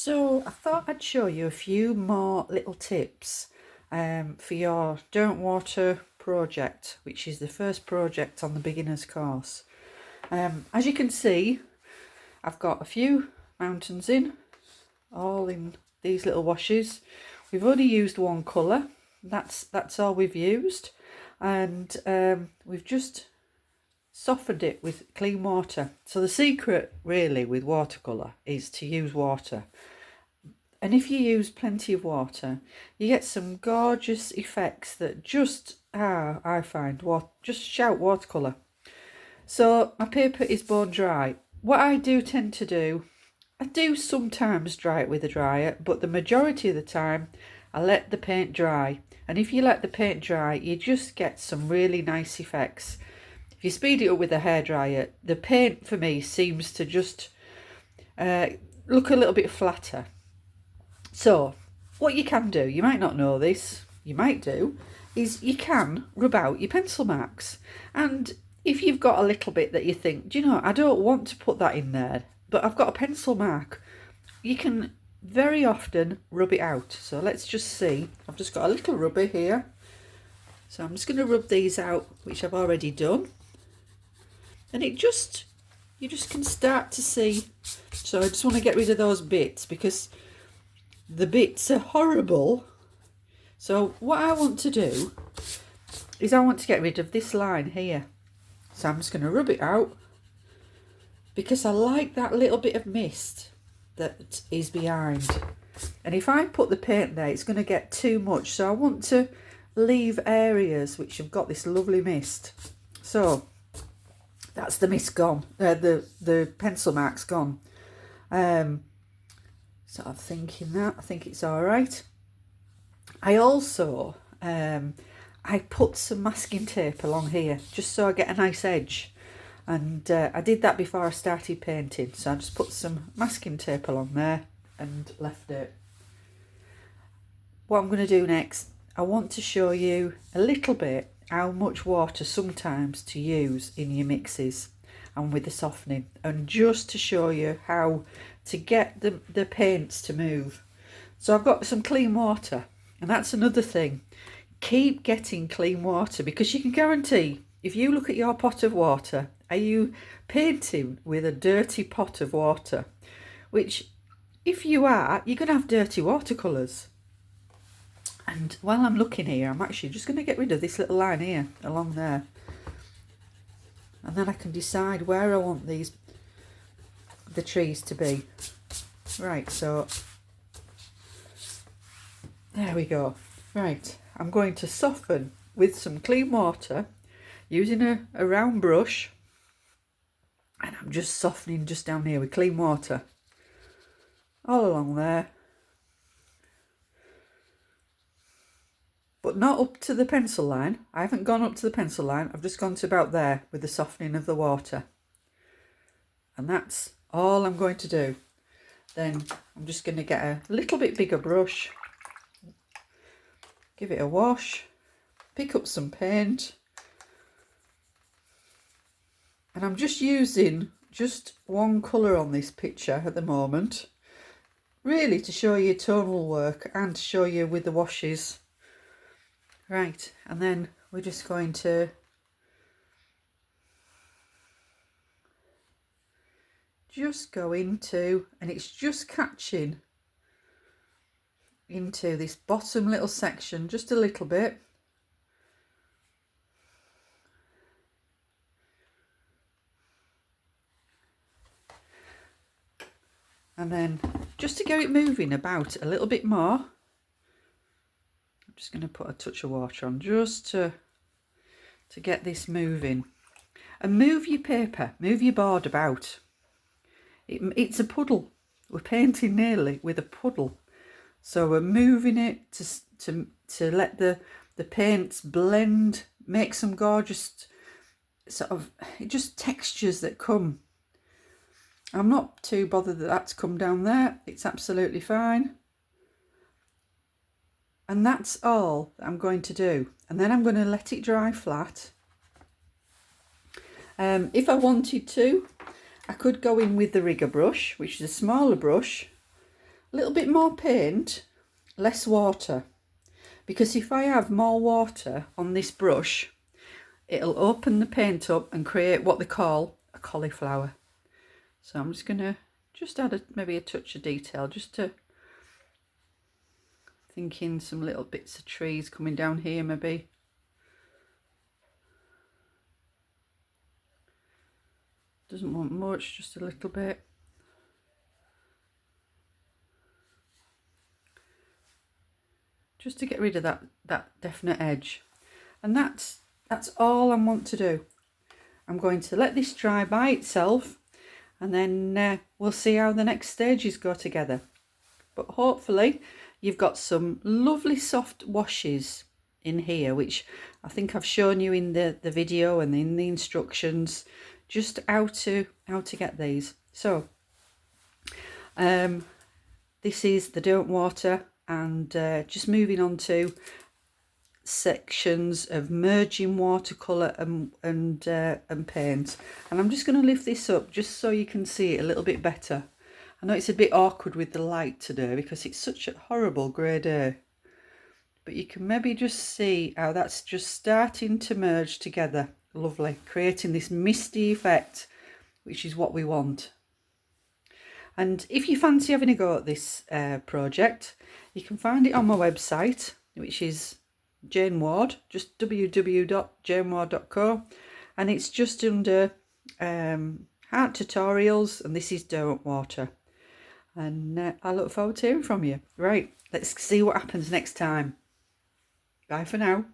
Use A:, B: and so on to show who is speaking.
A: So I thought I'd show you a few more little tips for your Don't Water project, which is the first project on the beginner's course. As you can see, I've got a few mountains all in these little washes. We've only used one colour, that's all we've used, and we've just softened it with clean water. So the secret really with watercolour is to use water. And if you use plenty of water, you get some gorgeous effects that just are, I find, just shout watercolour. So my paper is bone dry. What I do tend to do, I do sometimes dry it with a dryer, but the majority of the time I let the paint dry. And if you let the paint dry, you just get some really nice effects. If you speed it up with a hairdryer, the paint for me seems to just look a little bit flatter. So what you can do, you might not know this, you might do, is you can rub out your pencil marks. And if you've got a little bit that you think, do you know, I don't want to put that in there, but I've got a pencil mark, you can very often rub it out. So let's just see. I've just got a little rubber here. So I'm just going to rub these out, which I've already done. And you just can start to see. So I just want to get rid of those bits because the bits are horrible. So what I want to do is I want to get rid of this line here. So I'm just going to rub it out because I like that little bit of mist that is behind. And if I put the paint there, it's going to get too much. So I want to leave areas which have got this lovely mist. So that's the mist gone. The pencil mark's gone. So I'm thinking that. I think it's all right. I also, I put some masking tape along here just so I get a nice edge. And I did that before I started painting. So I just put some masking tape along there and left it. What I'm going to do next, I want to show you a little bit how much water sometimes to use in your mixes and with the softening, and just to show you how to get the paints to move. So I've got some clean water, and that's another thing. Keep getting clean water, because you can guarantee if you look at your pot of water, are you painting with a dirty pot of water? Which, if you are, you're going to have dirty watercolours. And while I'm looking here, I'm actually just going to get rid of this little line here along there. And then I can decide where I want the trees to be. Right, so there we go. Right, I'm going to soften with some clean water using a round brush. And I'm just softening just down here with clean water. All along there. But not up to the pencil line. I haven't gone up to the pencil line. I've just gone to about there with the softening of the water. And that's all I'm going to do. Then I'm just going to get a little bit bigger brush. Give it a wash. Pick up some paint. And I'm just using just one colour on this picture at the moment. Really to show you tonal work and to show you with the washes. Right, and then we're just going to just go into, and it's just catching into this bottom little section just a little bit. And then just to get it moving about a little bit more, I'm just going to put a touch of water on just to get this moving. And move your paper, move your board about. It's a puddle. We're painting nearly with a puddle. So we're moving it to let the paints blend, make some gorgeous sort of just textures that come. I'm not too bothered that that's come down there. It's absolutely fine. And that's all that I'm going to do. And then I'm going to let it dry flat. If I wanted to, I could go in with the rigger brush, which is a smaller brush, A little bit more paint, less water, because if I have more water on this brush, it'll open the paint up and create what they call a cauliflower. So I'm just going to add maybe a touch of detail, just to thinking some little bits of trees coming down here maybe. Doesn't want much, just a little bit. Just to get rid of that definite edge. And that's all I want to do. I'm going to let this dry by itself, and then we'll see how the next stages go together. But hopefully you've got some lovely soft washes in here, which I think I've shown you in the video and in the instructions, just how to get these. So this is the don't water, and just moving on to sections of merging watercolour and paint. And I'm just going to lift this up just so you can see it a little bit better. I know it's a bit awkward with the light today because it's such a horrible grey day, but you can maybe just see how that's just starting to merge together. Lovely, creating this misty effect, which is what we want. And if you fancy having a go at this project, you can find it on my website, which is Jane Ward, just www.janeward.co, and it's just under art tutorials, and this is Don't Water. And I look forward to hearing from you. Right, let's see what happens next time. Bye for now.